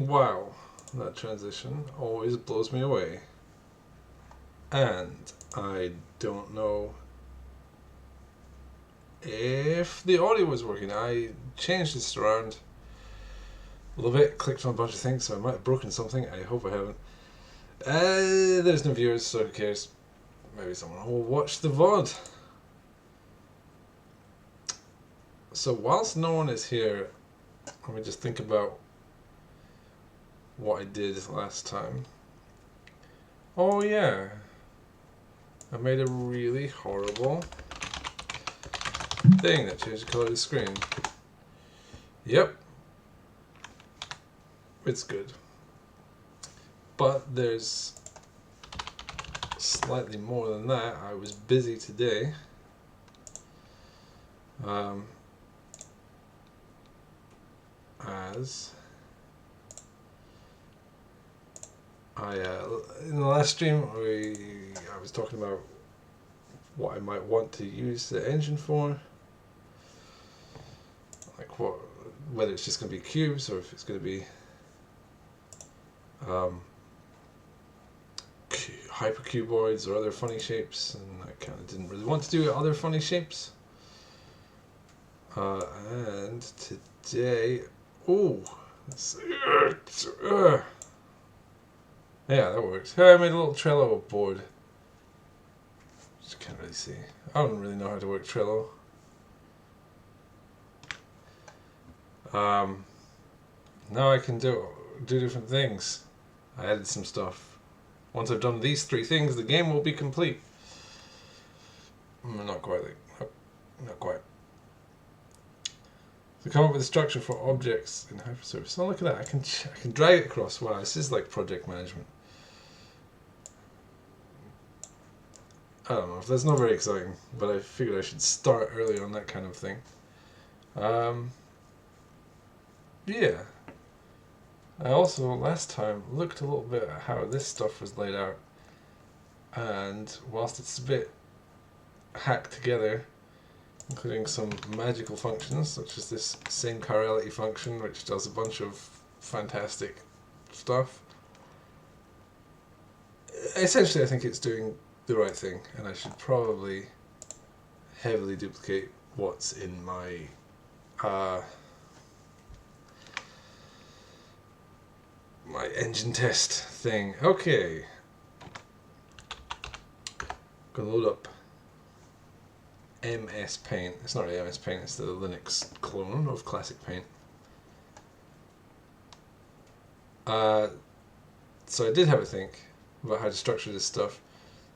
Wow, that transition always blows me away. And I don't know if the audio was working. I changed this around a little bit, clicked on a bunch of things, so I might have broken something. I hope I haven't. There's no viewers, so who cares? Maybe someone will watch the VOD. So whilst no one is here, let me just think about what I did last time. Oh yeah, I made a really horrible thing that changed the color of the screen. Yep, it's good. But there's slightly more than that. I was busy today. As I in the last stream I was talking about what I might want to use the engine for, like whether it's just going to be cubes or if it's going to be hypercuboids or other funny shapes, and I kind of didn't really want to do other funny shapes. And today, yeah, that works. I made a little Trello board. Just can't really see. I don't really know how to work Trello. Now I can do different things. I added some stuff. Once I've done these 3 things, the game will be complete. Not quite. Not quite. So come up with a structure for objects in Hypersurface. Oh, look at that! I can drag it across. Wow, this is like project management. I don't know if that's not very exciting, but I figured I should start early on that kind of thing. Yeah. I also last time looked a little bit at how this stuff was laid out, and whilst it's a bit hacked together, including some magical functions such as this same chirality function, which does a bunch of fantastic stuff. Essentially, I think it's doing the right thing, and I should probably heavily duplicate what's in my my engine test thing. Okay, gonna load up MS Paint. It's not really MS Paint, it's the Linux clone of Classic Paint. So I did have a think about how to structure this stuff.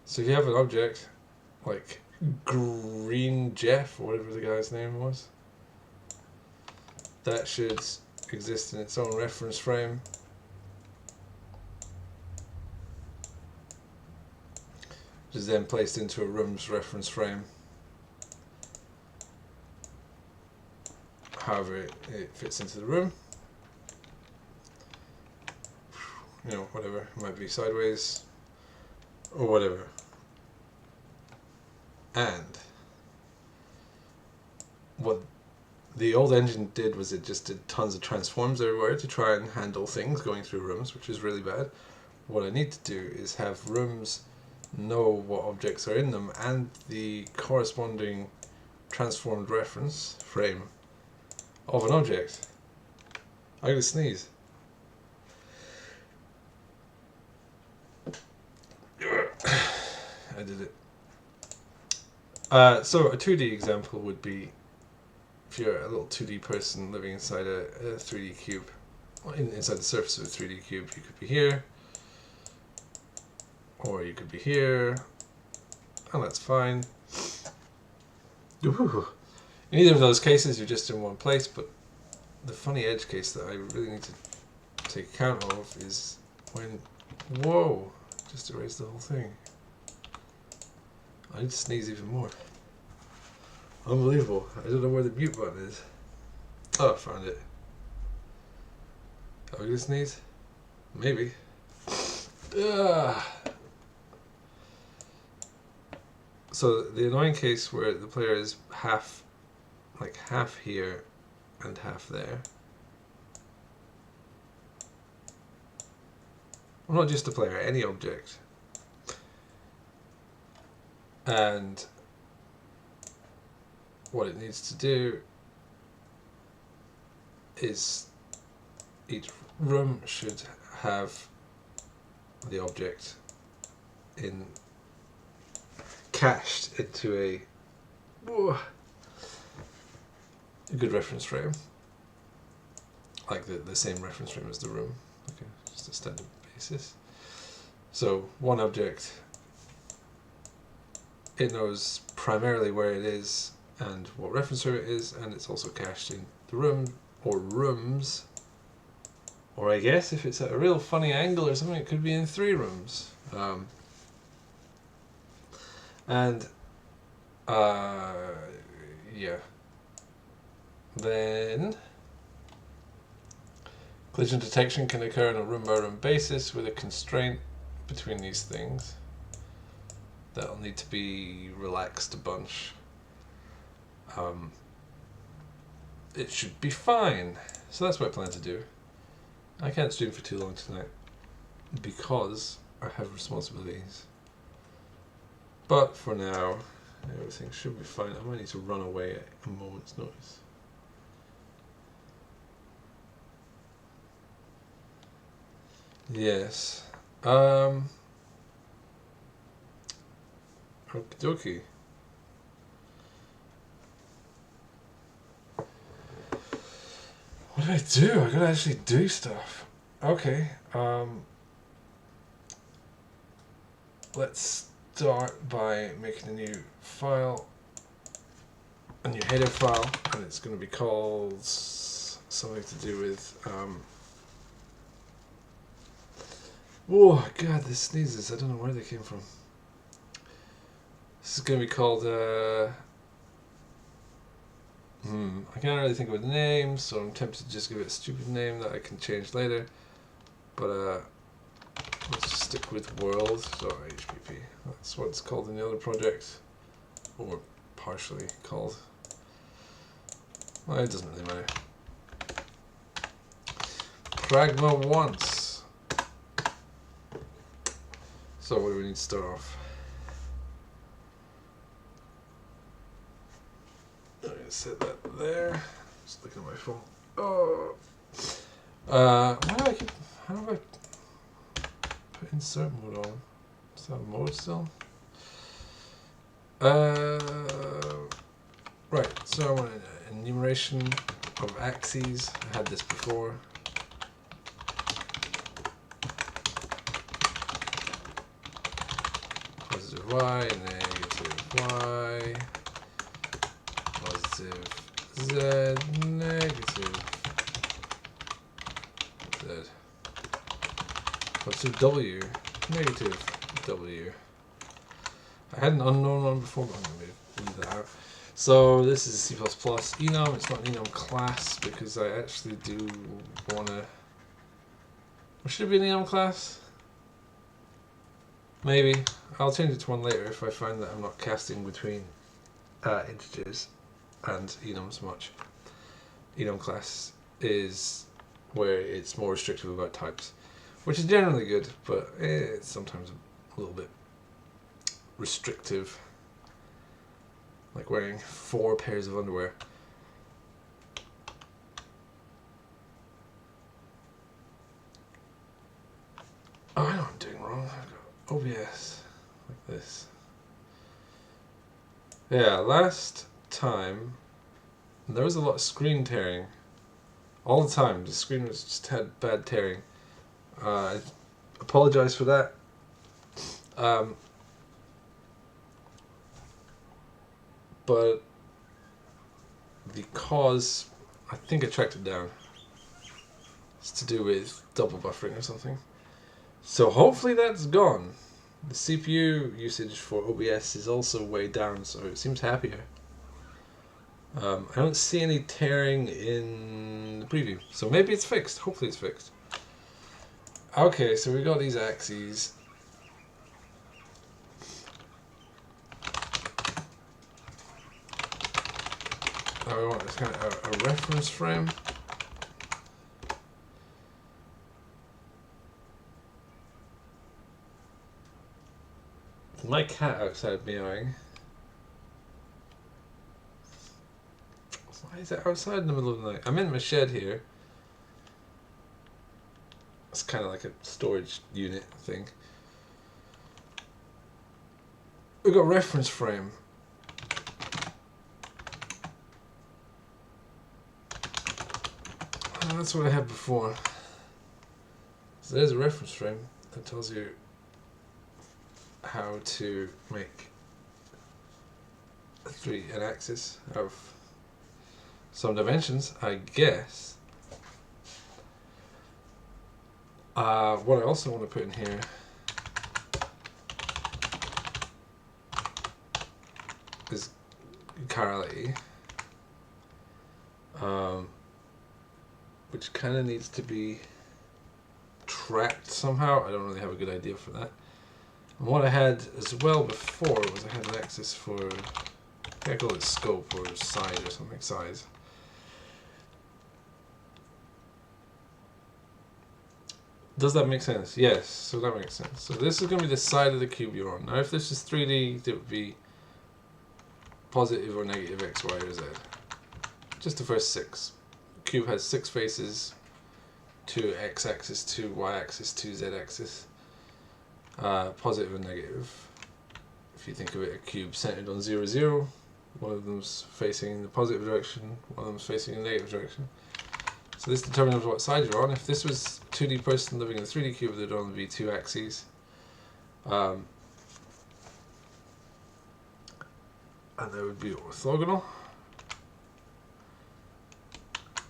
So if you have an object like Green Jeff, or whatever the guy's name was, that should exist in its own reference frame. Which is then placed into a room's reference frame. However it fits into the room. You know, whatever, it might be sideways or whatever. And what the old engine did was it just did tons of transforms everywhere to try and handle things going through rooms, which is really bad. What I need to do is have rooms know what objects are in them and the corresponding transformed reference frame of an object. I'm gonna sneeze. I did it. So a 2D example would be if you're a little 2D person living inside a 3D cube, inside the surface of a 3D cube. You could be here, or you could be here, and that's fine. Ooh. In either of those cases, you're just in one place, but the funny edge case that I really need to take account of is when... Whoa! Just erased the whole thing. I need to sneeze even more. Unbelievable. I don't know where the mute button is. Oh, I found it. Are we gonna sneeze? Maybe. So the annoying case where the player is half here and half there. well, not just a player, any object. And what it needs to do is each room should have the object in cached into a good reference frame, like the same reference frame as the room. Okay, just a standard basis. So one object, it knows primarily where it is and what reference frame it is, and it's also cached in the room or rooms, or I guess if it's at a real funny angle or something, it could be in 3 rooms. Yeah. Then collision detection can occur on a room by room basis with a constraint between these things that'll need to be relaxed a bunch. It should be fine. So that's what I plan to do. I can't stream for too long tonight because I have responsibilities. But for now, everything should be fine. I might need to run away at a moment's notice. Yes. Okie dokie. What do I do? I gotta actually do stuff. Okay. Let's start by making a new file, a new header file, and it's going to be called something to do with oh god, this sneezes, I don't know where they came from. This is going to be called I can't really think of a name, so I'm tempted to just give it a stupid name that I can change later, but let's just stick with world, so HPP. That's what it's called in the other project, or partially called. Well, it doesn't really matter. Pragma once. So what do we need to start off? I'm gonna set that there. Just looking at my phone. Oh. How do I put insert mode on? Is that mode still? Right, so I want an enumeration of axes. I had this before. Positive y, negative y, positive z, negative z. Positive w, negative w. I had an unknown one before, but I'm going to leave that out. So this is C++ enum. It's not an enum class because I actually do want to... Or should it be an enum class? Maybe. I'll change it to one later if I find that I'm not casting between integers and enums much. Enum class is where it's more restrictive about types, which is generally good, but it's sometimes a little bit restrictive, like wearing 4 pairs of underwear. Oh, I know what I'm doing wrong. I've got OBS like this. Yeah, last time there was a lot of screen tearing all the time. The screen was just had bad tearing. I apologize for that. But the cause, I think I tracked it down. It's to do with double buffering or something. So hopefully that's gone. The CPU usage for OBS is also way down, so it seems happier. I don't see any tearing in the preview, so maybe it's fixed. Hopefully it's fixed. Okay, so we got these axes. Now we want this kind of a reference frame. My cat outside meowing. Why is it outside in the middle of the night? I'm in my shed here. It's kind of like a storage unit thing. We've got reference frame. Oh, that's what I had before. So there's a reference frame that tells you how to make an axis of some dimensions, I guess. What I also want to put in here is chirality, which kind of needs to be tracked somehow. I don't really have a good idea for that. And what I had as well before was I had an axis for, I think I call it scope or size or something, size. Does that make sense? Yes, so that makes sense. So this is going to be the side of the cube you're on. Now if this is 3D, it would be positive or negative x, y, or z. Just the first 6. The cube has 6 faces, 2 x-axis, 2 y-axis, 2 z-axis. Positive and negative. If you think of it, a cube centered on 0, 0, one of them's facing the positive direction, one of them's facing the negative direction. So this determines what side you're on. If this was a 2D person living in a 3D cube, there'd only be 2 axes. And they would be orthogonal.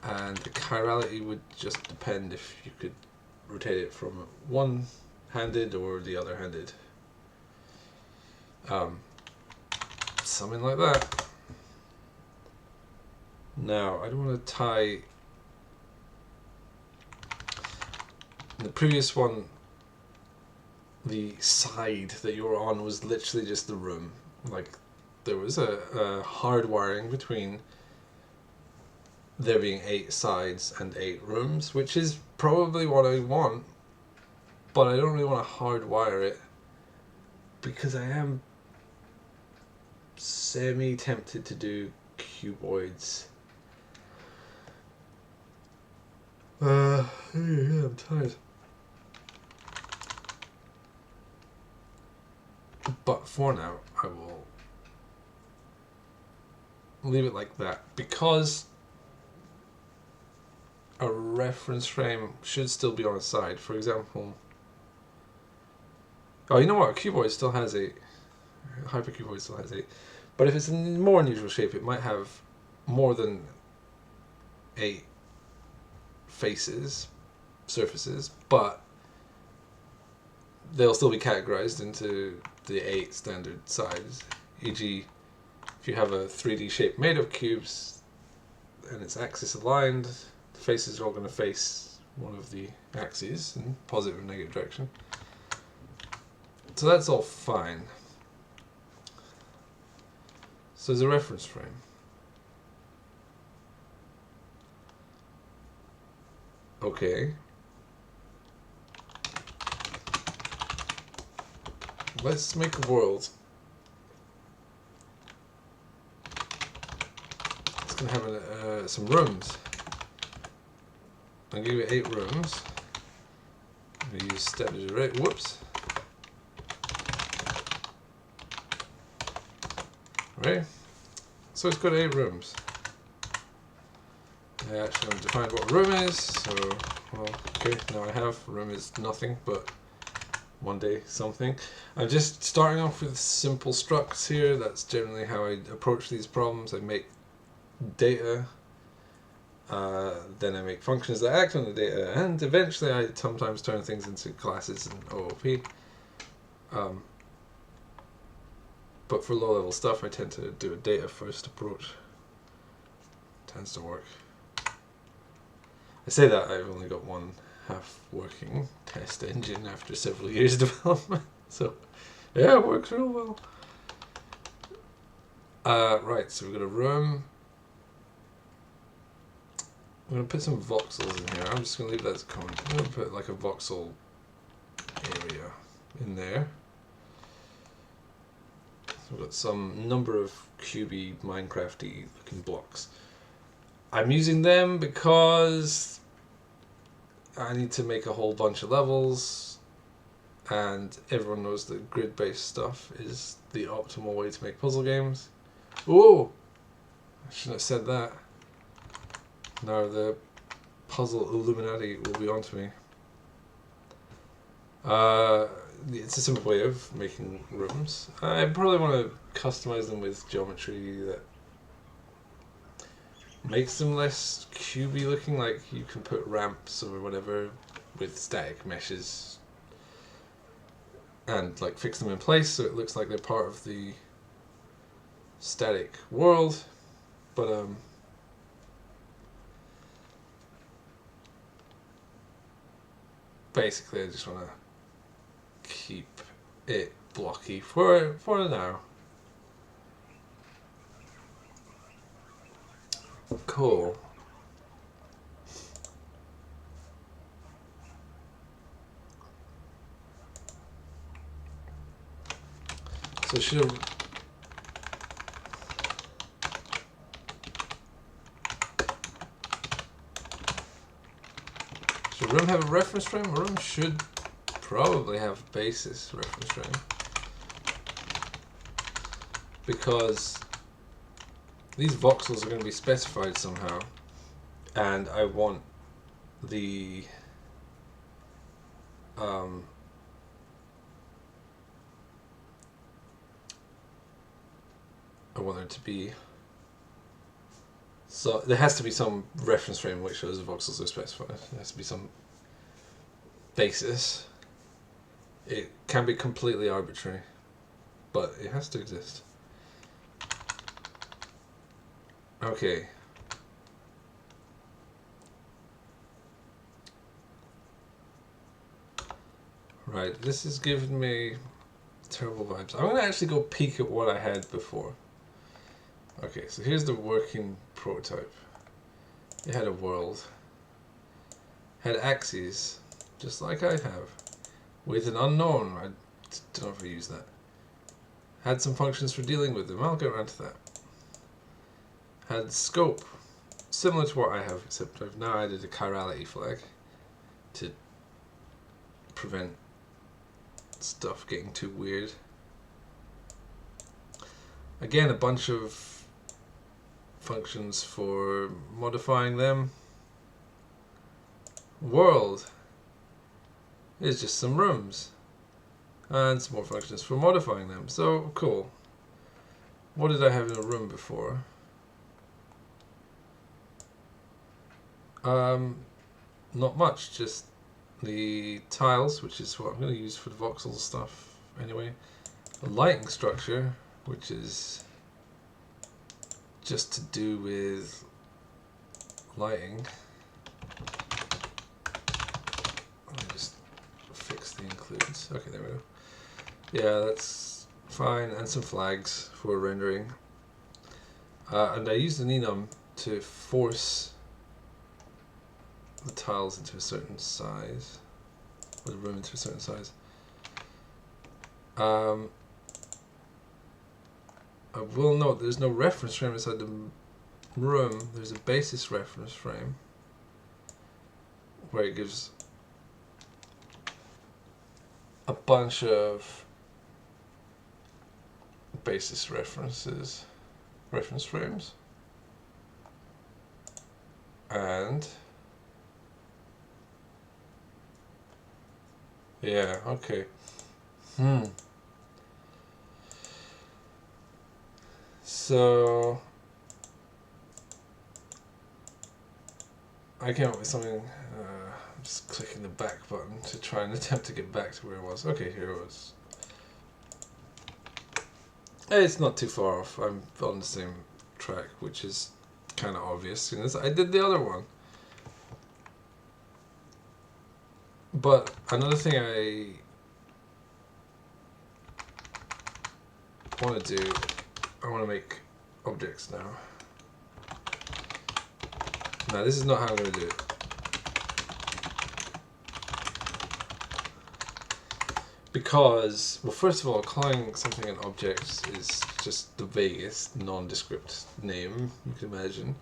And the chirality would just depend if you could rotate it from one-handed or the other-handed. Something like that. Now, I don't want to tie... In the previous one, the side that you were on was literally just the room. Like, there was a hard wiring between there being 8 sides and 8 rooms, which is probably what I want, but I don't really want to hardwire it because I am semi-tempted to do cuboids. Yeah, I'm tired. But for now, I will leave it like that because a reference frame should still be on its side. For example, oh, you know what? A cuboid still has 8. A hypercuboid still has 8. But if it's a more unusual shape, it might have more than 8 faces, surfaces, but they'll still be categorized into the 8 standard sides. E.g., if you have a 3D shape made of cubes and it's axis aligned, the faces are all going to face one of the axes in positive and negative direction. So that's all fine. So there's a reference frame. Okay. Let's make a world. It's going to have some rooms. I'll give it 8 rooms. I'm going to use standard array. Whoops. Right. So it's got 8 rooms. I actually haven't defined what a room is, so, well, okay, now I have. Room is nothing, but one day something. I'm just starting off with simple structs here. That's generally how I approach these problems. I make data, then I make functions that act on the data, and eventually I sometimes turn things into classes and OOP. But for low-level stuff, I tend to do a data-first approach. Tends to work. I say that I've only got one half-working test engine after several years of development, so yeah, it works real well. Right, so we've got a room. I'm going to put some voxels in here. I'm just going to leave that as a comment. I'm going to put like a voxel area in there. but some number of cubey, Minecrafty looking blocks. I'm using them because I need to make a whole bunch of levels, and everyone knows that grid-based stuff is the optimal way to make puzzle games. Whoa! I shouldn't have said that. Now the puzzle Illuminati will be onto me. It's a simple way of making rooms. I probably want to customize them with geometry that makes them less cubey looking, like you can put ramps or whatever with static meshes and like fix them in place so it looks like they're part of the static world. But basically I just want to keep it blocky for now. Cool. So should room have a reference frame? A room should probably have a basis reference frame, because these voxels are going to be specified somehow, and I want the I want there to be, so there has to be some reference frame which shows the voxels are specified. There has to be some basis. It can be completely arbitrary, but it has to exist. Okay. Right, this is giving me terrible vibes. I'm going to actually go peek at what I had before. Okay, so here's the working prototype. It had a world. Had axes, just like I have, with an unknown. I don't know if I use that. Had some functions for dealing with them. I'll get around to that. Had scope, similar to what I have, except I've now added a chirality flag to prevent stuff getting too weird. Again, a bunch of functions for modifying them. World is just some rooms, and some more functions for modifying them. So cool. What did I have in a room before? Not much, just the tiles, which is what I'm going to use for the voxel stuff anyway. A lighting structure, which is just to do with lighting. Let me just fix the includes. Okay, there we go. Yeah, that's fine. And some flags for rendering. And I used an enum to force the tiles into a certain size, or the room into a certain size. I will note there's no reference frame inside the room. There's a basis reference frame where it gives a bunch of basis reference frames, and yeah, okay. So I came up with something. I'm just clicking the back button to try and attempt to get back to where it was. Okay, here it was. It's not too far off. I'm on the same track, which is kind of obvious since I did the other one. But another thing I want to do, I want to make objects now. Now this is not how I'm going to do it. Because, well, first of all, calling something an object is just the vaguest, nondescript name you can imagine.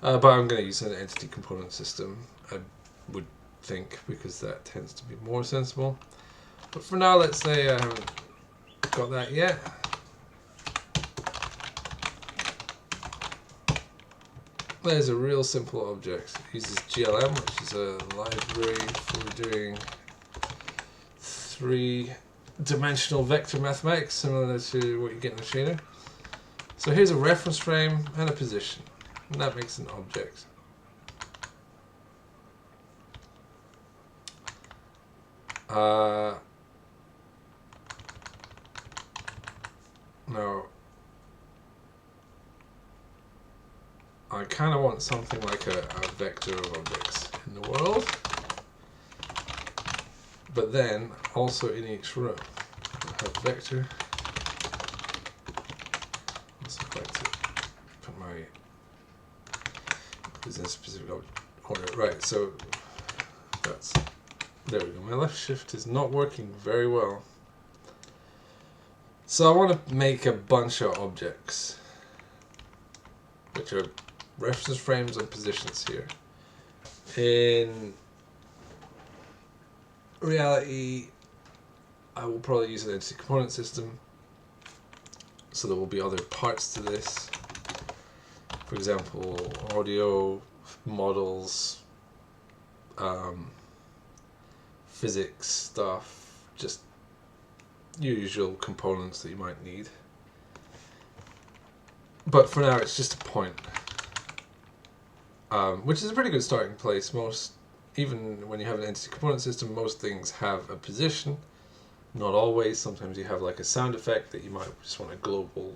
But I'm going to use an entity component system, I would think, because that tends to be more sensible. But for now, let's say I haven't got that yet. There's a real simple object. It uses GLM, which is a library for doing three-dimensional vector mathematics, similar to what you get in a shader. So here's a reference frame and a position, and that makes an object. Now, I kind of want something like a vector of objects in the world, but then also in each room. I have vector. Also like to put my is in a specific order. Right, so that's there we go. My left shift is not working very well. So I want to make a bunch of objects, which are reference frames and positions here. In reality, I will probably use an entity component system, so there will be other parts to this. For example, audio, models, physics stuff, just usual components that you might need. But for now, it's just a point, which is a pretty good starting place. Even when you have an entity component system, most things have a position. Not always. Sometimes you have like a sound effect that you might just want a global,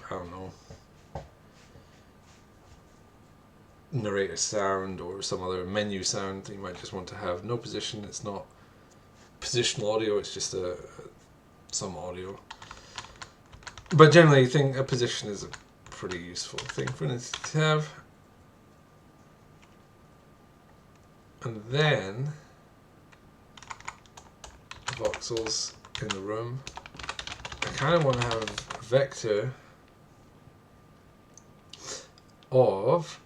I don't know, narrate a sound, or some other menu sound that you might just want to have no position. It's not positional audio, it's just some audio. But generally, I think a position is a pretty useful thing for an entity to have. And then voxels in the room. I kind of want to have a vector of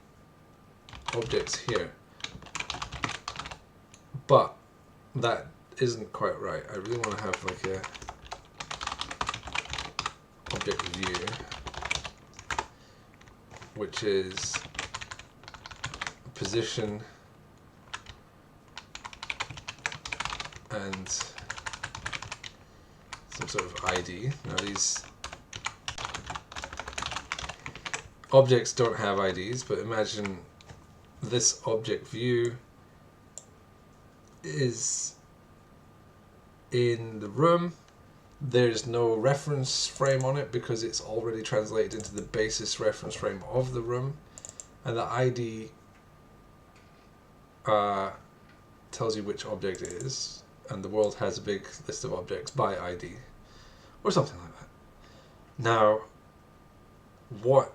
objects here, but that isn't quite right. I really want to have like a object view, which is position and some sort of ID. Now these objects don't have IDs, but imagine this object view is in the room. There's no reference frame on it because it's already translated into the basis reference frame of the room, and the ID tells you which object it is, and the world has a big list of objects by ID, or something like that. Now, what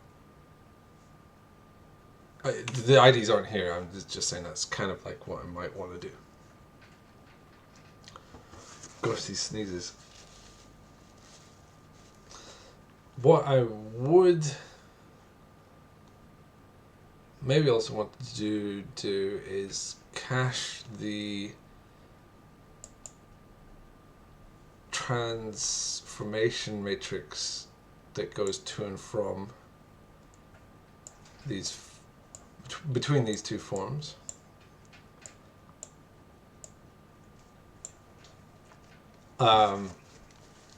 the IDs aren't here. I'm just saying that's kind of like what I might want to do. Gosh, these sneezes. What I would maybe also want to do is cache the transformation matrix that goes to and from these between these two forms.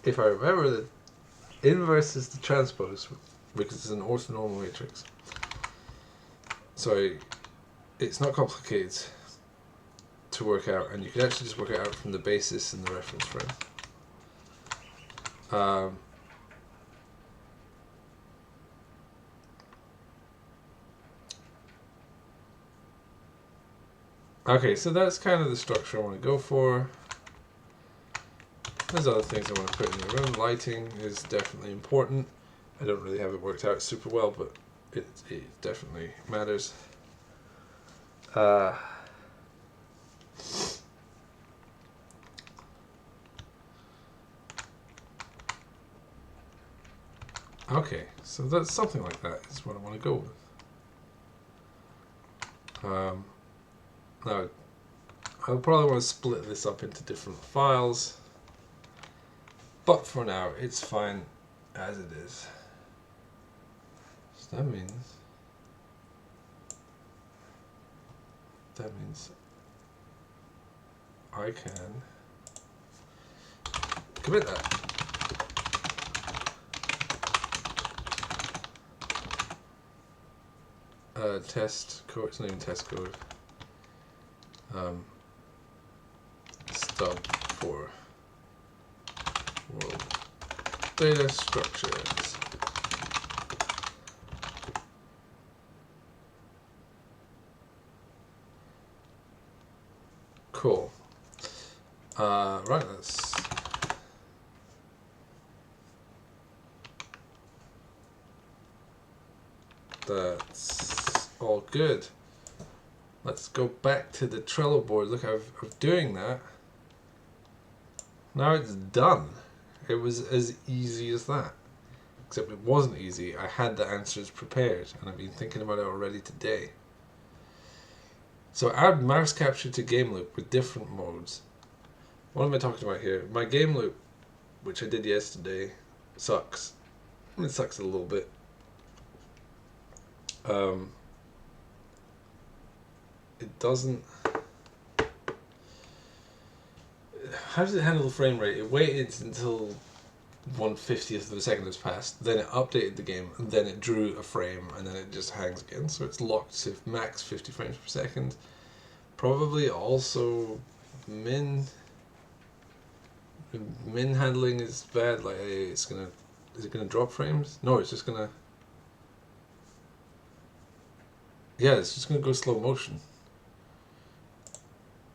If I remember, the inverse is the transpose because it's an orthonormal matrix. So it's not complicated to work out, and you can actually just work it out from the basis and the reference frame. Okay, so that's kind of the structure I want to go for. There's other things I want to put in the room. Lighting is definitely important. I don't really have it worked out super well, but it definitely matters. Okay, so that's something like that is what I want to go with. Now, I'll probably want to split this up into different files, but for now, it's fine as it is. So that means I can commit that. Test code, it's not even test code. Stub for world data structures. Cool. Right, that's all good. Let's go back to the Trello board. Look, I'm doing that. Now it's done. It was as easy as that. Except it wasn't easy. I had the answers prepared, and I've been thinking about it already today. So add mouse capture to game loop with different modes. What am I talking about here? My game loop, which I did yesterday, sucks. It sucks a little bit. It doesn't... How does it handle the frame rate? It waited until 1/50th of a second has passed, then it updated the game, and then it drew a frame, and then it just hangs again. So it's locked to max 50 frames per second. Probably also min handling is bad. Like is it gonna drop frames? No, it's just gonna. Yeah, it's just gonna go slow motion.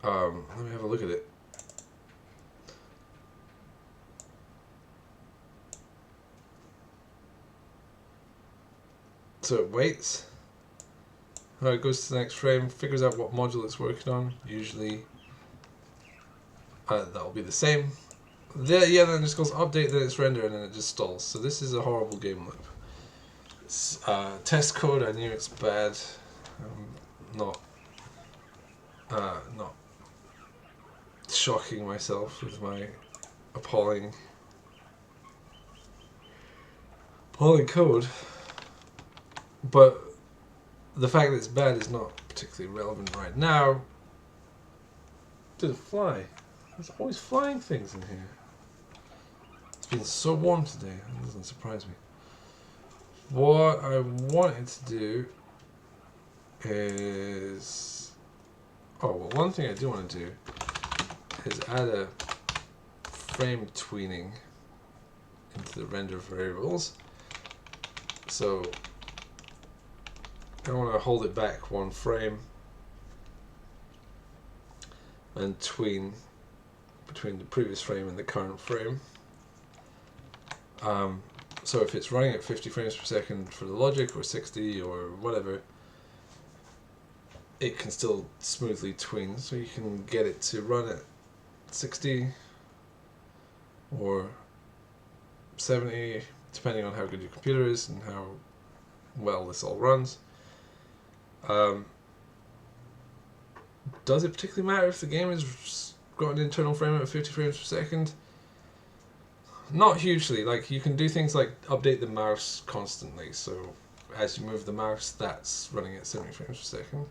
Let me have a look at it. So it waits. It goes to the next frame, figures out what module it's working on. Usually that'll be the same. Then it just goes update, then it's render, and then it just stalls. So this is a horrible game loop. It's, test code, I knew it's bad. Not shocking myself with my appalling code. But the fact that it's bad is not particularly relevant right now. Did it fly? There's always flying things in here. It's been so warm today, it doesn't surprise me. What I wanted to do is... Oh, well, one thing I do want to do is add a frame tweening into the render variables. So I want to hold it back one frame and tween between the previous frame and the current frame. So if it's running at 50 frames per second for the logic, or 60 or whatever, it can still smoothly tween, so you can get it to run at 60 or 70, depending on how good your computer is and how well this all runs. Does it particularly matter if the game has got an internal frame rate of 50 frames per second? Not hugely. Like, you can do things like update the mouse constantly, so as you move the mouse, that's running at 70 frames per second,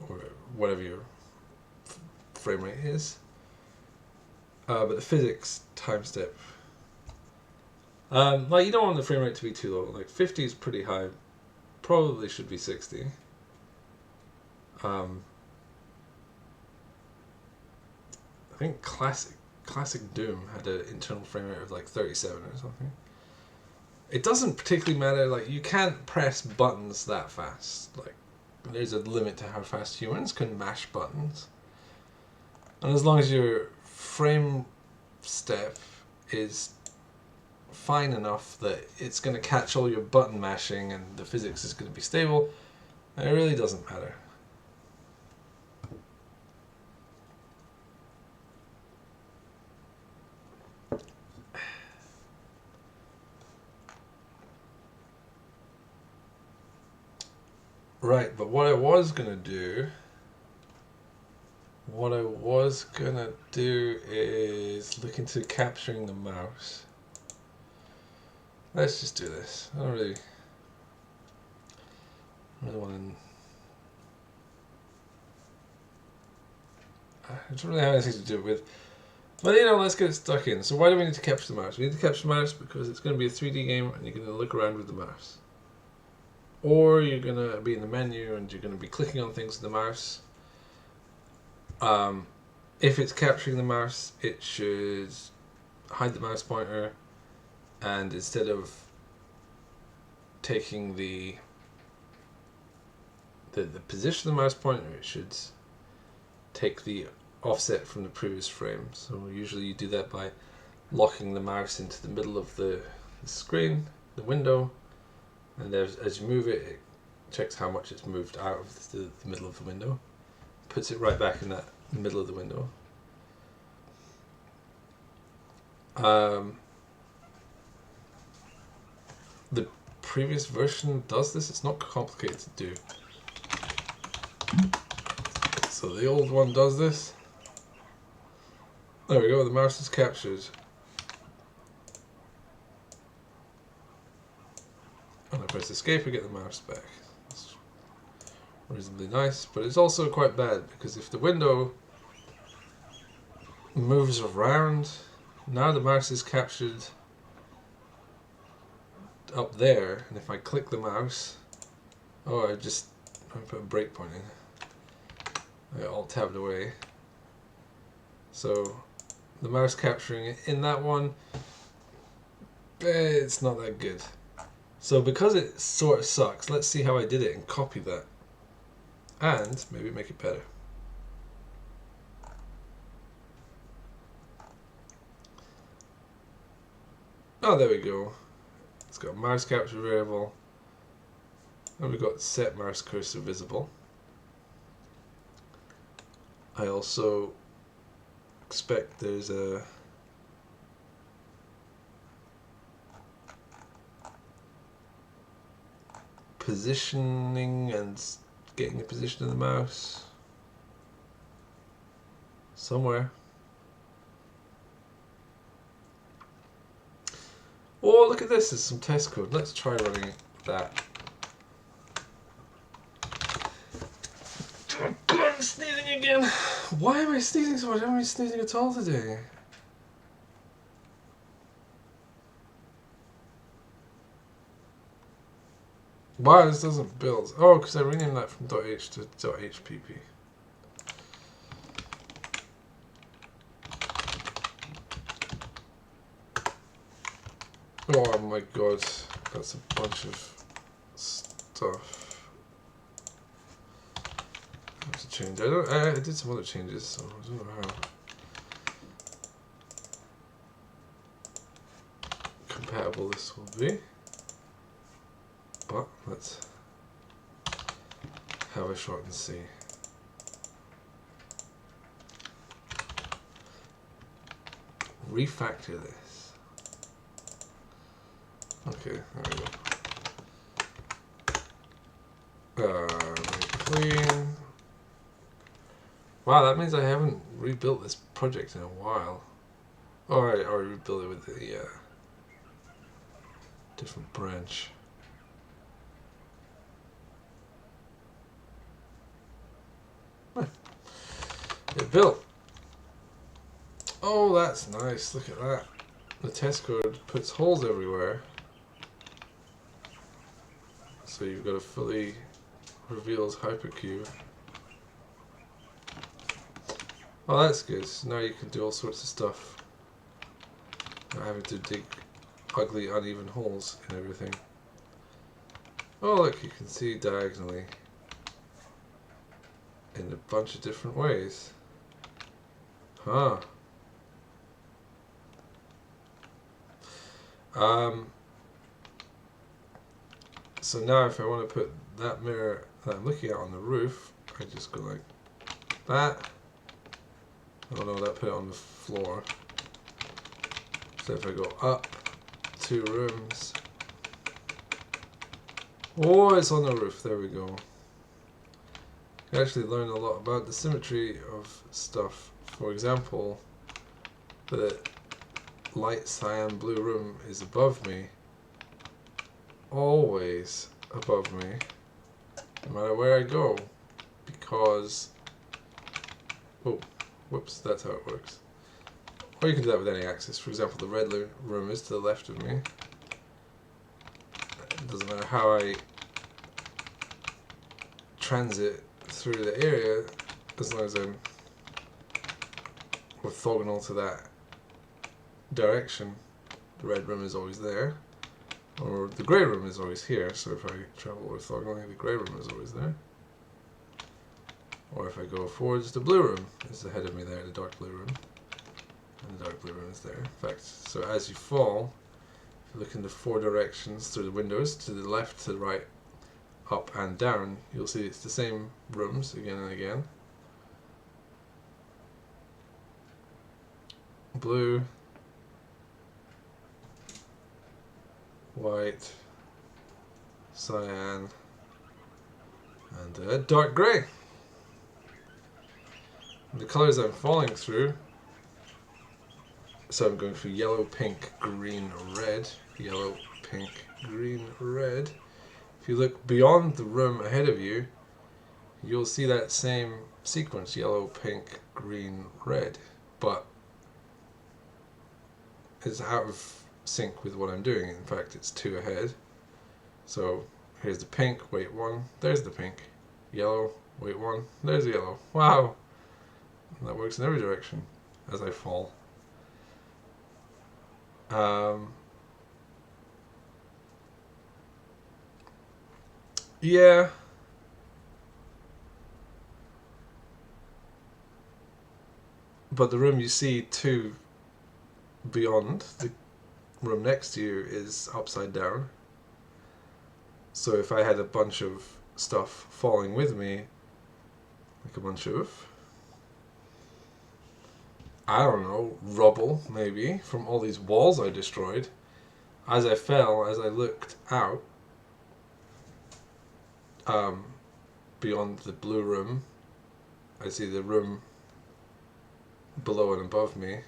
or whatever your frame rate is. But the physics time step, like, you don't want the frame rate to be too low. Like 50 is pretty high, probably should be 60. I think classic Doom had an internal frame rate of like 37 or something. It doesn't particularly matter. Like, you can't press buttons that fast. Like, there's a limit to how fast humans can mash buttons. And as long as your frame step is fine enough that it's going to catch all your button mashing and the physics is going to be stable, it really doesn't matter. Right, but what I was gonna do is look into capturing the mouse. Let's just do this. I don't really want to. I don't really have anything to do with. But you know, let's get stuck in. So why do we need to capture the mouse? We need to capture the mouse because it's going to be a 3D game and you're going to look around with the mouse. Or you're going to be in the menu and you're going to be clicking on things with the mouse. If it's capturing the mouse, it should hide the mouse pointer, and instead of taking the position of the mouse pointer, it should take the offset from the previous frame. So usually you do that by locking the mouse into the middle of the screen, the window, and as you move it, it checks how much it's moved out of the middle of the window, puts it right back in that middle of the window. The previous version does this. It's not complicated to do. So the old one does this. There we go, the mouse is captured. And I press escape and get the mouse back. It's reasonably nice, but it's also quite bad because if the window moves around, now the mouse is captured up there, and if I click the mouse, I put a breakpoint in. I alt-tabbed away. So the mouse capturing it in that one, it's not that good. So because it sort of sucks, let's see how I did it and copy that. And maybe make it better. Oh, there we go. It's got a mouse capture variable. And we've got set mouse cursor visible. I also expect there's a positioning and getting the position of the mouse somewhere. Oh, look at this, there's some test code. Let's try running that. Oh God, I'm sneezing again. Why am I sneezing so much? I haven't been sneezing at all today. Why this doesn't build? Oh, because I renamed that from .h to .hpp. Oh my God, that's a bunch of stuff. I have to change. I did some other changes, so I don't know how compatible this will be. But let's have a shot and see. Refactor this. Okay, there we go. Clean. Wow, that means I haven't rebuilt this project in a while. Alright, I rebuilt it with the different branch. It built. Oh, that's nice. Look at that. The test code puts holes everywhere. So you've got a fully reveals hypercube. Oh, that's good. So now you can do all sorts of stuff. Not having to dig ugly, uneven holes in everything. Oh, look, you can see diagonally in a bunch of different ways. Huh. So now if I want to put that mirror that I'm looking at on the roof, I just go like that. Oh no, that put it on the floor. So if I go up 2 rooms, oh, it's on the roof, there we go. You actually learn a lot about the symmetry of stuff. For example, the light cyan blue room is above me, always above me, no matter where I go, because, oh, whoops, that's how it works. Or you can do that with any axis. For example, the red room is to the left of me. It doesn't matter how I transit through the area, as long as I'm orthogonal to that direction. The red room is always there, or the grey room is always here. So if I travel orthogonally, the grey room is always there. Or if I go forwards, the blue room is ahead of me there, the dark blue room. And the dark blue room is there. In fact, so as you fall, if you look in the 4 directions through the windows, to the left, to the right, up and down, you'll see it's the same rooms again and again. Blue, white, cyan, and dark grey. And the colours I'm falling through, so I'm going through yellow, pink, green, red, yellow, pink, green, red. If you look beyond the room ahead of you, you'll see that same sequence, yellow, pink, green, red, but it's out of sync with what I'm doing. In fact, it's 2 ahead. So here's the pink, wait 1, there's the pink. Yellow, wait 1, there's the yellow. Wow! And that works in every direction as I fall. Yeah. But the room you see 2 beyond, the room next to you, is upside down. So if I had a bunch of stuff falling with me, like a bunch of, I don't know, rubble maybe, from all these walls I destroyed, as I fell, as I looked out, beyond the blue room, I see the room below and above me,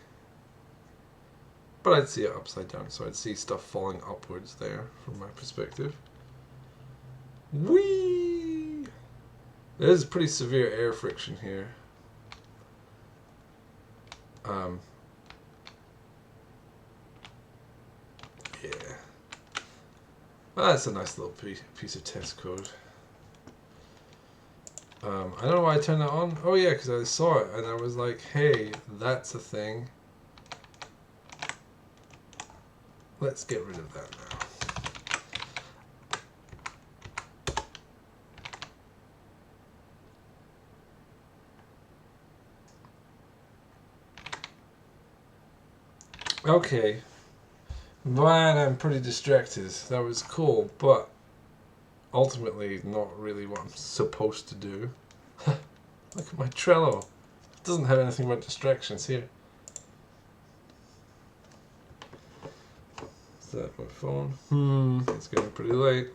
but I'd see it upside down, so I'd see stuff falling upwards there from my perspective. Whee! There's pretty severe air friction here. Yeah. Well, that's a nice little piece of test code. I don't know why I turned that on. Oh yeah, because I saw it and I was like, hey, that's a thing. Let's get rid of that now. Okay. Man, I'm pretty distracted. That was cool, but ultimately not really what I'm supposed to do. Look at my Trello. It doesn't have anything but distractions here. Is that my phone? It's getting pretty late.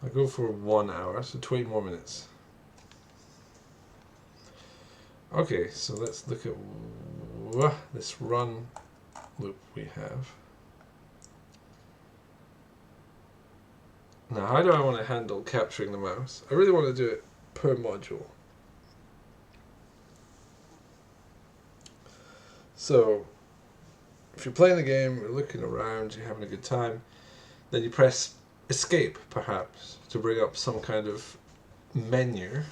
I'll go for 1 hour, so 20 more minutes. Okay, so let's look at this run loop we have. Now, how do I want to handle capturing the mouse? I really want to do it per module. So, if you're playing the game, you're looking around, you're having a good time, then you press escape, perhaps, to bring up some kind of menu,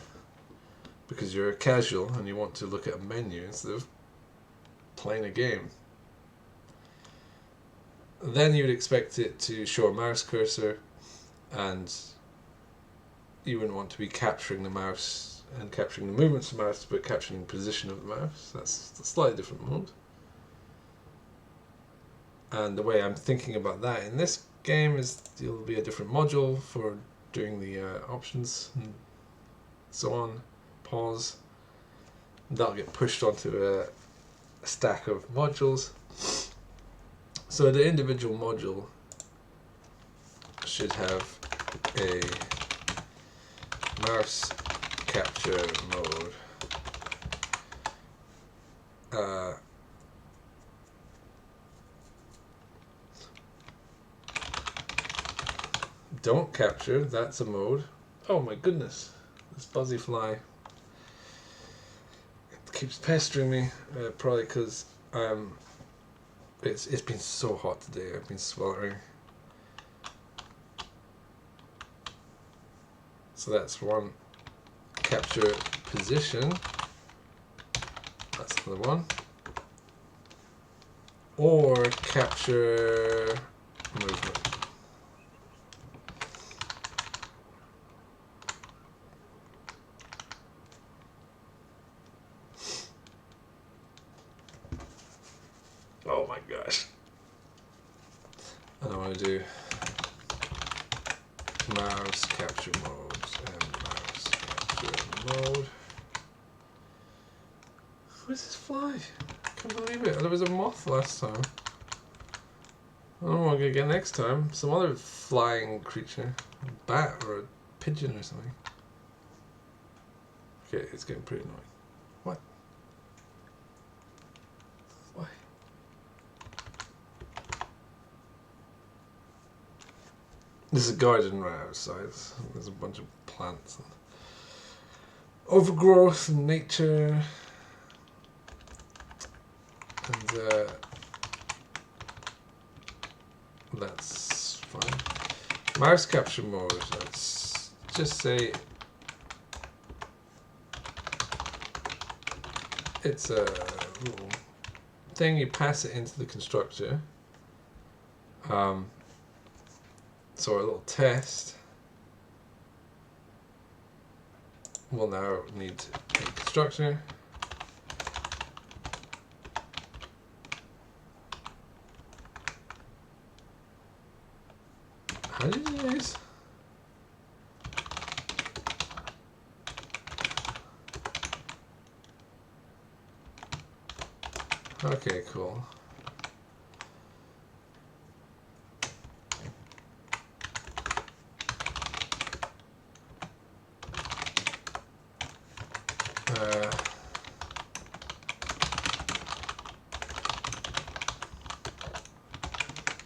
because you're a casual and you want to look at a menu instead of playing a game. Then you'd expect it to show a mouse cursor, and you wouldn't want to be capturing the mouse and capturing the movements of the mouse, but capturing the position of the mouse. That's a slightly different mode. And the way I'm thinking about that in this game is there'll be a different module for doing the options and so on. Pause. That'll get pushed onto a stack of modules. So the individual module should have a mouse capture mode. Don't capture, that's a mode. Oh my goodness, this fuzzy fly. It keeps pestering me, probably because it's been so hot today, I've been sweltering. So that's one. Capture position, that's another one. Or capture movement. Oh my gosh. And I want to do mouse capture mode and mouse capture mode. Where's this fly? I can't believe it. There was a moth last time. I don't know what I'm going to get next time. Some other flying creature. A bat or a pigeon or something. Okay, it's getting pretty annoying. What? Why? There's a garden right outside. There's a bunch of plants and overgrowth and nature. And that's fine. Mouse capture mode. Let's just say it's a little thing. You pass it into the constructor. So our little test will now need a constructor. How did you guys? Okay, cool.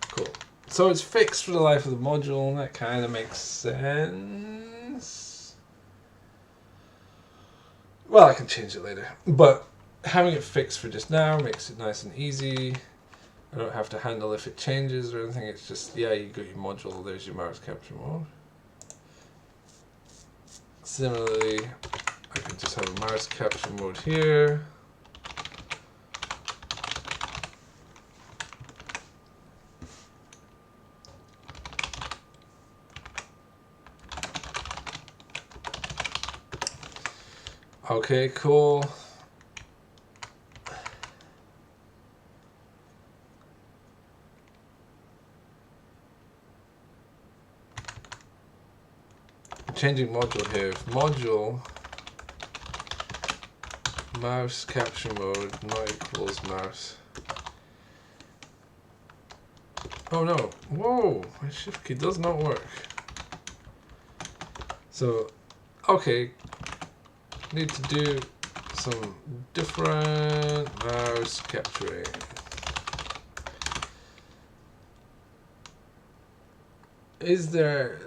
Cool. So it's fixed for the life of the module, and that kind of makes sense. Well, I can change it later, but having it fixed for just now makes it nice and easy. I don't have to handle if it changes or anything. It's just, yeah, you got your module, there's your mouse capture mode. Similarly, I can just have a mouse capture mode here. Okay, cool. Changing module here. If module mouse capture mode not equals mouse. Oh no! Whoa! My shift key does not work. So, okay. Need to do some different mouse capturing. Is there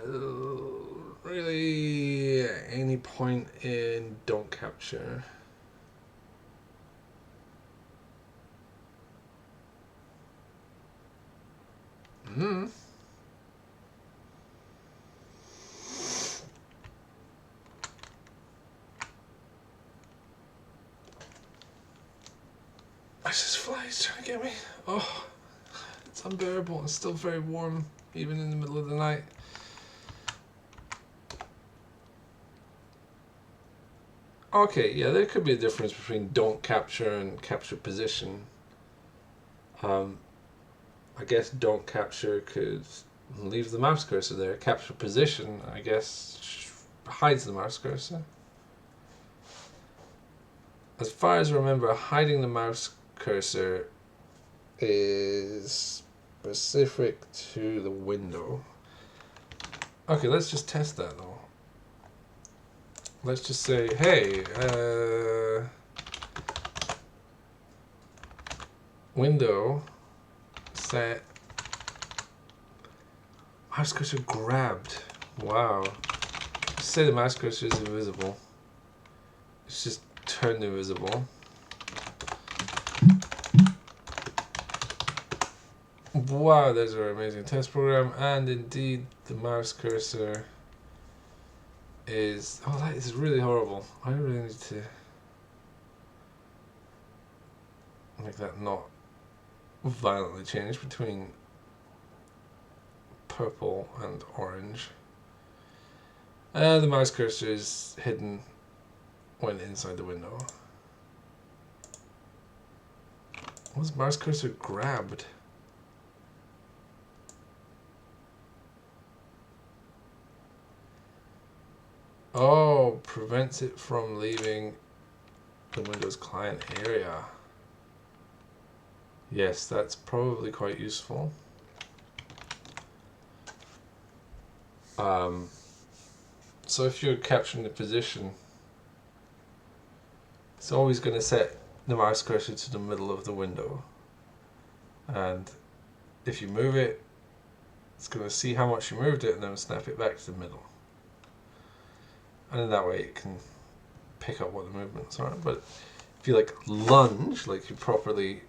really any point in don't capture? This fly is trying to get me. Oh, it's unbearable. It's still very warm, even in the middle of the night. Okay, yeah, there could be a difference between don't capture and capture position. I guess don't capture could leave the mouse cursor there. Capture position, I guess, hides the mouse cursor. As far as I remember, hiding the mouse cursor is specific to the window. Okay, let's just test that though. let's just say, hey, window set mouse cursor grabbed. Wow. Let's say the mouse cursor is invisible. It's just turned invisible. Wow, there's our amazing test program, and indeed the mouse cursor is... Oh, that is really horrible. I really need to make that not violently change between purple and orange. And the mouse cursor is hidden when inside the window. Was mouse cursor grabbed? Oh, prevents it from leaving the Windows client area. Yes, that's probably quite useful. So if you're capturing the position, it's always going to set the mouse cursor to the middle of the window. And if you move it, it's going to see how much you moved it and then snap it back to the middle. And in that way it can pick up what the movements are. But if you like lunge, like you properly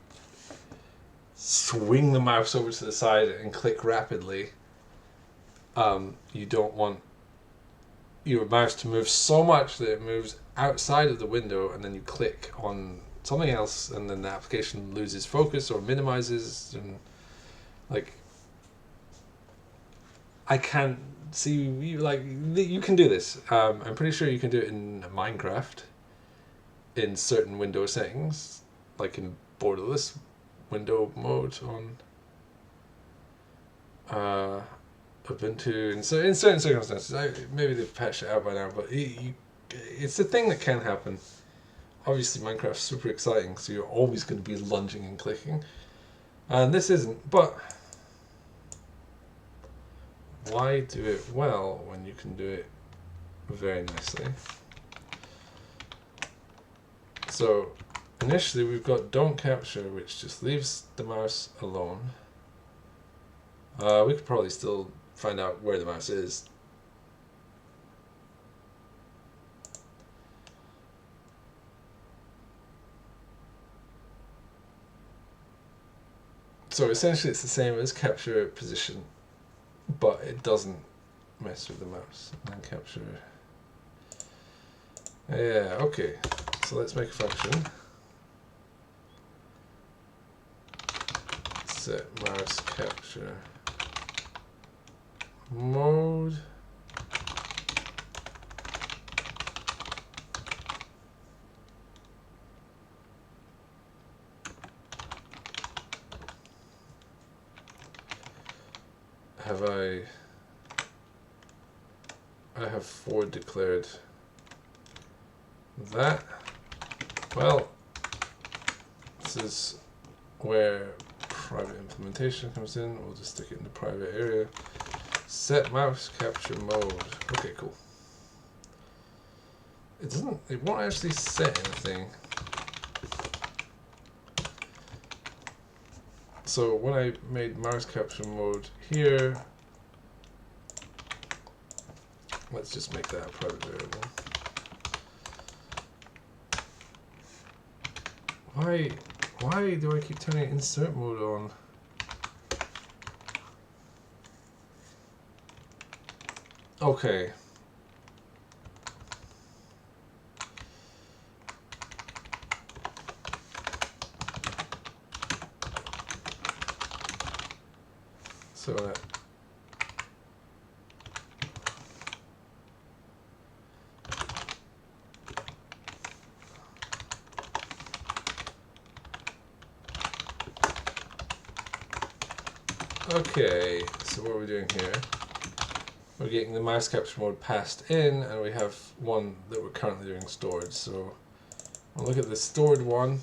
swing the mouse over to the side and click rapidly, you don't want your mouse to move so much that it moves outside of the window and then you click on something else and then the application loses focus or minimizes. And like, I can't see you, like, you can do this. I'm pretty sure you can do it in Minecraft in certain window settings, like in borderless window mode on Ubuntu, and so in certain circumstances. Maybe they've patched it out by now, but it's a thing that can happen. Obviously Minecraft's super exciting, so you're always going to be lunging and clicking, and this isn't. But why do it well when you can do it very nicely? So initially we've got don't capture, which just leaves the mouse alone. We could probably still find out where the mouse is. So essentially it's the same as capture position, but it doesn't mess with the mouse. And capture. Yeah, okay. So let's make a function. Set mouse capture mode. I have forward declared that. Well, this is where private implementation comes in. We'll just stick it in the private area. Set mouse capture mode. Okay, cool. It won't actually set anything. So when I made mouse capture mode here, let's just make that a private variable. Why do I keep turning insert mode on? Okay. So that okay, so what are we doing here? We're getting the mouse capture mode passed in, and we have one that we're currently doing stored. So we'll look at the stored one.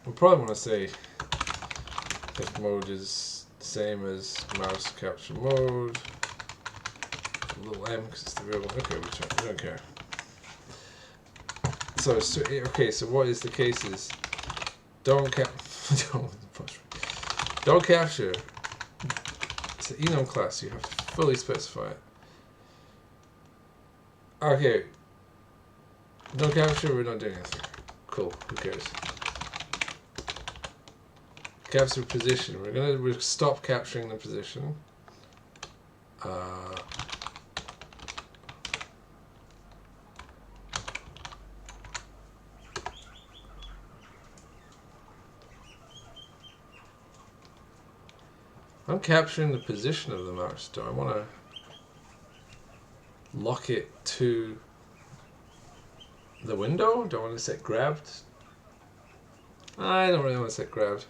We probably want to say if mode is the same as mouse capture mode, little m because it's the variable. Okay, we don't care. So okay, so what is the case is don't capture. It's an enum class, you have to fully specify it. Okay. Don't capture, we're not doing anything. Cool, who cares? Capture position. We'll stop capturing the position. I'm capturing the position of the mouse. Do I want to lock it to the window? Do I want to set grabbed? I don't really want to set grabbed.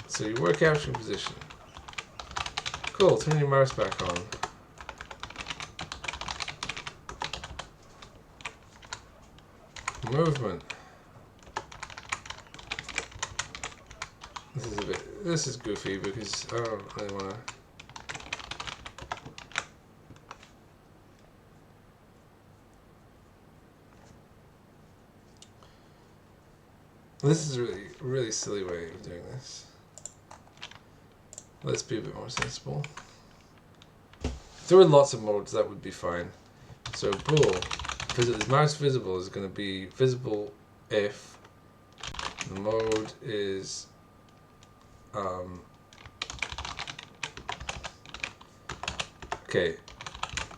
So you were capturing position. Cool, turn your mouse back on. Movement. This is goofy because I don't really want to. This is a really silly way of doing this. Let's be a bit more sensible. If there were lots of modes, that would be fine. So bool, mouse visible is going to be visible if the mode is okay,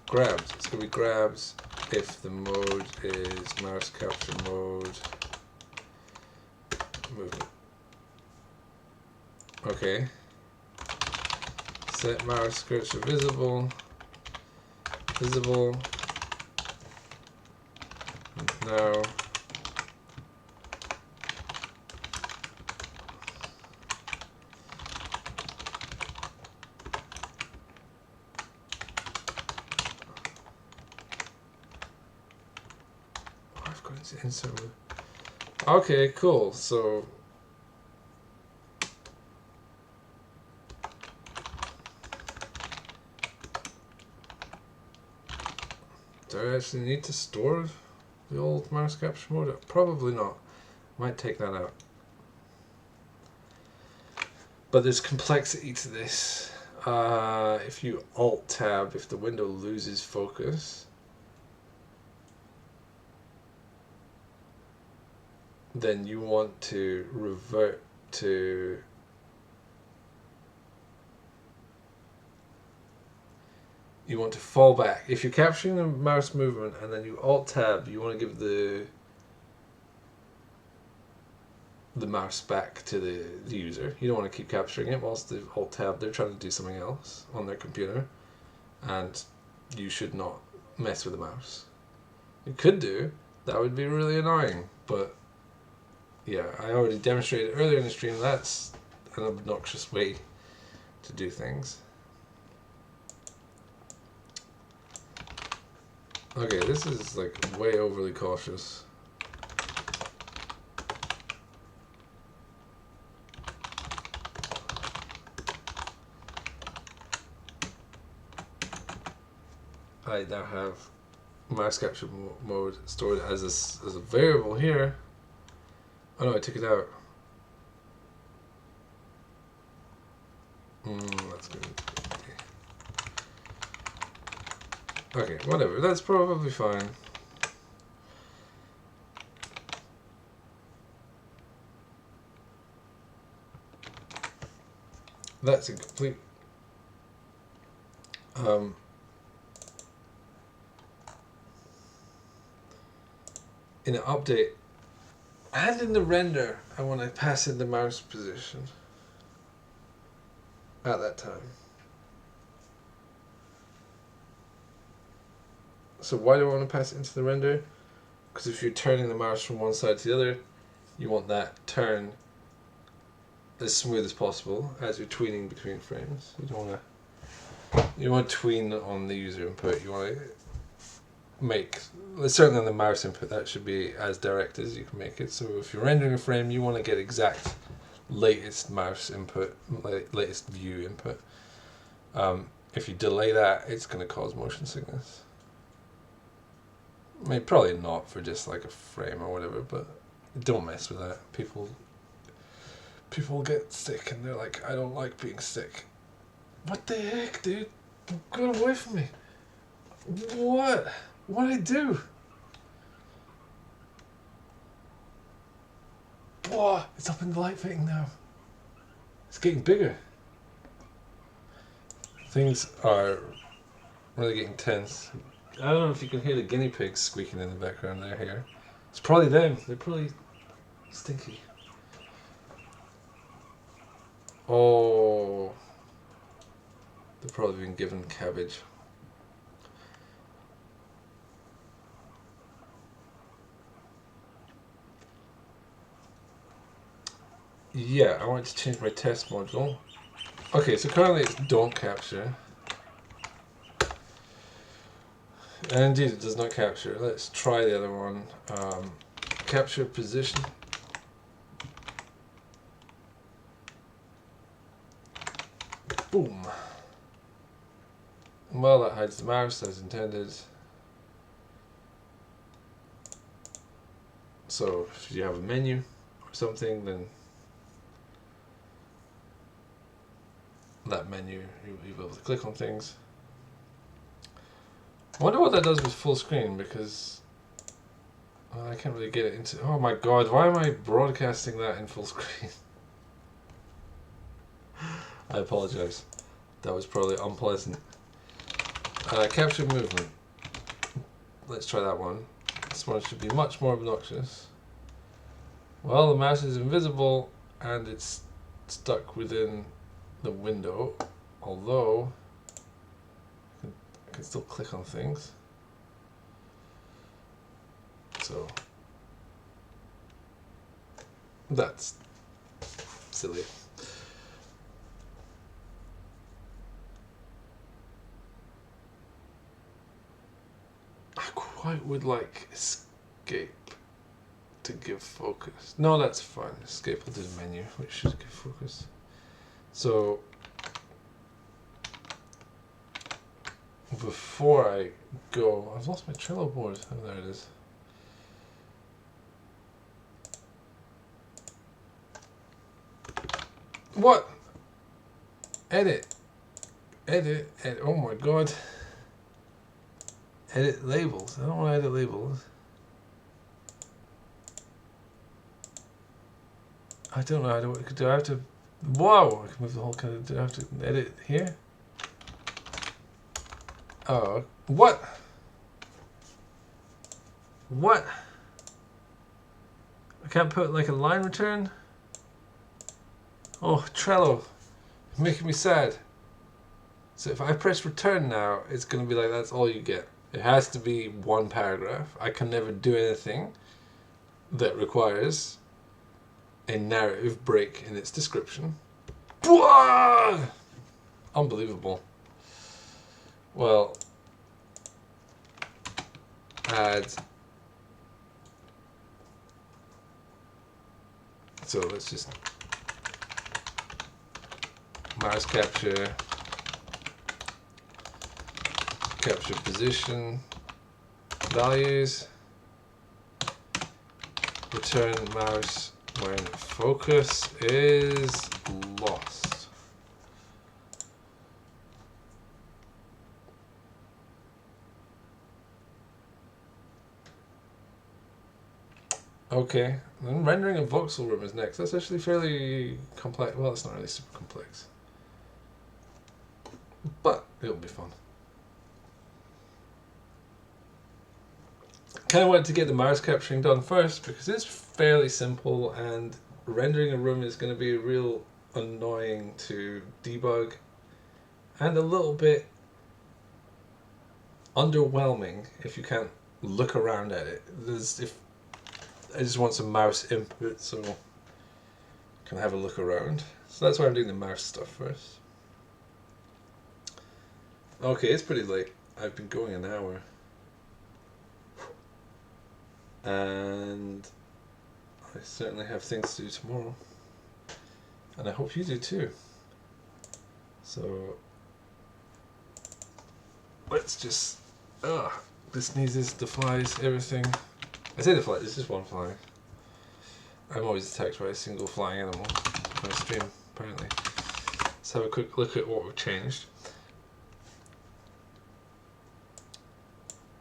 grabbed. It's going to be grabs if the mode is mouse capture mode movement. Okay. Set mouse cursor visible. Now I've got to insert. Okay, cool. So do I actually need to store the old mouse capture mode? Probably not. Might take that out. But there's complexity to this. If you Alt Tab, if the window loses focus, then you want to revert to fall back. If you're capturing the mouse movement and then you Alt Tab, you want to give the mouse back to the user. You don't want to keep capturing it whilst the Alt Tab, they're trying to do something else on their computer, and you should not mess with the mouse. You could do, that would be really annoying, but yeah, I already demonstrated earlier in the stream that's an obnoxious way to do things. Okay, this is like way overly cautious. I now have mouse capture mode stored as a variable here. Oh no, I took it out. That's good. Okay, whatever. That's probably fine. That's a complete in an update and in the render, I want to pass in the mouse position at that time. So why do I want to pass it into the render? Because if you're turning the mouse from one side to the other, you want that turn as smooth as possible as you're tweening between frames. You want to tween on the user input. You want to make, certainly on the mouse input, that should be as direct as you can make it. So if you're rendering a frame, you want to get exact latest mouse input, latest view input. if you delay that, it's going to cause motion sickness. I mean, probably not for just like a frame or whatever, but don't mess with that. People get sick and they're like, I don't like being sick. What the heck, dude? Get away from me. What? What'd I do? Whoa, it's up in the light fitting now. It's getting bigger. Things are really getting tense. I don't know if you can hear the guinea pigs squeaking in the background there here. It's probably them. They're probably stinky. Oh. They've probably been given cabbage. Yeah, I want to change my test module. Okay, so currently it's don't capture. And indeed it does not capture. Let's try the other one. Capture position. Boom. Well, that hides the mouse as intended. So if you have a menu or something, then that menu, you'll be able to click on things. I wonder what that does with full screen, because I can't really get it into... Oh my god, why am I broadcasting that in full screen? I apologize. That was probably unpleasant. Capture movement. Let's try that one. This one should be much more obnoxious. Well, the mouse is invisible and it's stuck within the window, although I can still click on things. So that's silly. I quite would like escape to give focus. No, that's fine. Escape will do the menu, which should give focus. So before I go, I've lost my Trello board. Oh, there it is. What? Edit. Edit. Edit. Oh my god. Edit labels. I don't want to edit labels. I don't know how to. Do I have to? Wow! I can move the whole kind of. Do I have to edit here? Oh, what? What? I can't put like a line return? Oh, Trello. You're making me sad. So if I press return now, it's going to be like, that's all you get. It has to be one paragraph. I can never do anything that requires a narrative break in its description. Bwah! Unbelievable. Well, add. So let's just mouse capture, capture position, values, return mouse when focus is lost. Okay, then rendering a voxel room is next. That's actually fairly complex. Well, it's not really super complex, but it'll be fun. Kind of wanted to get the mouse capturing done first because it's fairly simple, and rendering a room is going to be real annoying to debug and a little bit underwhelming if you can't look around at it. I just want some mouse input so I can have a look around. So that's why I'm doing the mouse stuff first. Okay, it's pretty late. I've been going an hour. And I certainly have things to do tomorrow. And I hope you do too. So let's just, this sneezes, the flies, everything. I say the fly, it's just one fly. I'm always attacked by a single flying animal on my stream, apparently. Let's have a quick look at what we've changed.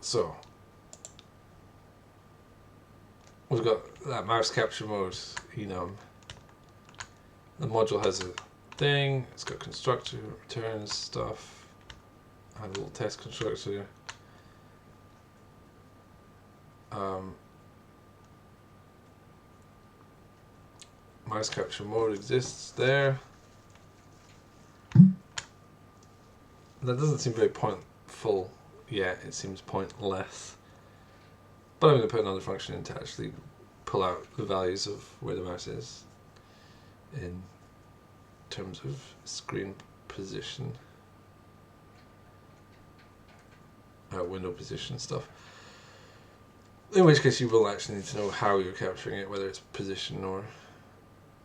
So, we've got that mouse capture mode, enum. The module has a thing, it's got constructor, returns stuff, I have a little test constructor. Mouse capture mode exists there. That doesn't seem very pointful yet, it seems pointless. But I'm going to put another function in to actually pull out the values of where the mouse is in terms of screen position, window position stuff. In which case you will actually need to know how you're capturing it, whether it's position or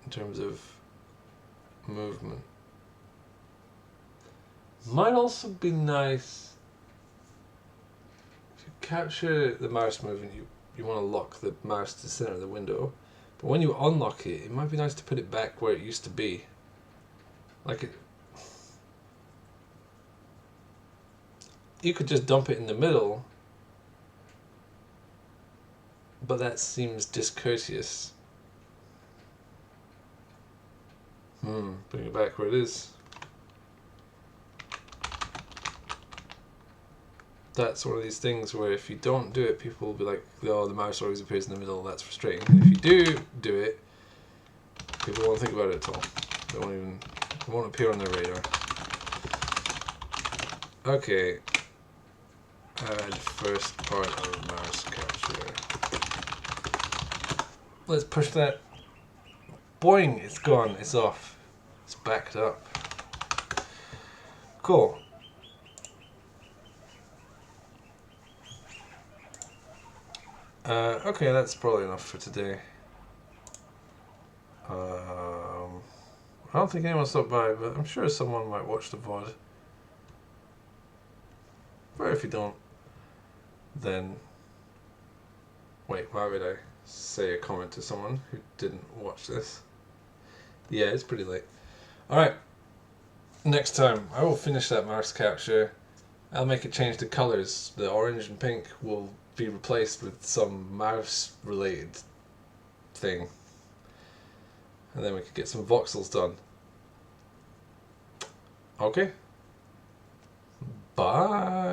in terms of movement. Might also be nice if you capture the mouse movement, you want to lock the mouse to the center of the window, but when you unlock it, it might be nice to put it back where it used to be. Like you could just dump it in the middle, but that seems discourteous. Bring it back where it is. That's one of these things where if you don't do it, people will be like, oh, the mouse always appears in the middle, that's frustrating. If you do it, people won't think about it at all. It won't appear on their radar. Okay. Add first part of mouse capture. Let's push that. Boing! It's gone. It's off. It's backed up. Cool. Okay, that's probably enough for today. I don't think anyone stopped by, but I'm sure someone might watch the VOD. But if you don't, then... Wait, why would I say a comment to someone who didn't watch this? Yeah, it's pretty late. Alright, next time I will finish that mouse capture. I'll make it change the colours. The orange and pink will be replaced with some mouse related thing. And then we could get some voxels done. Okay. Bye.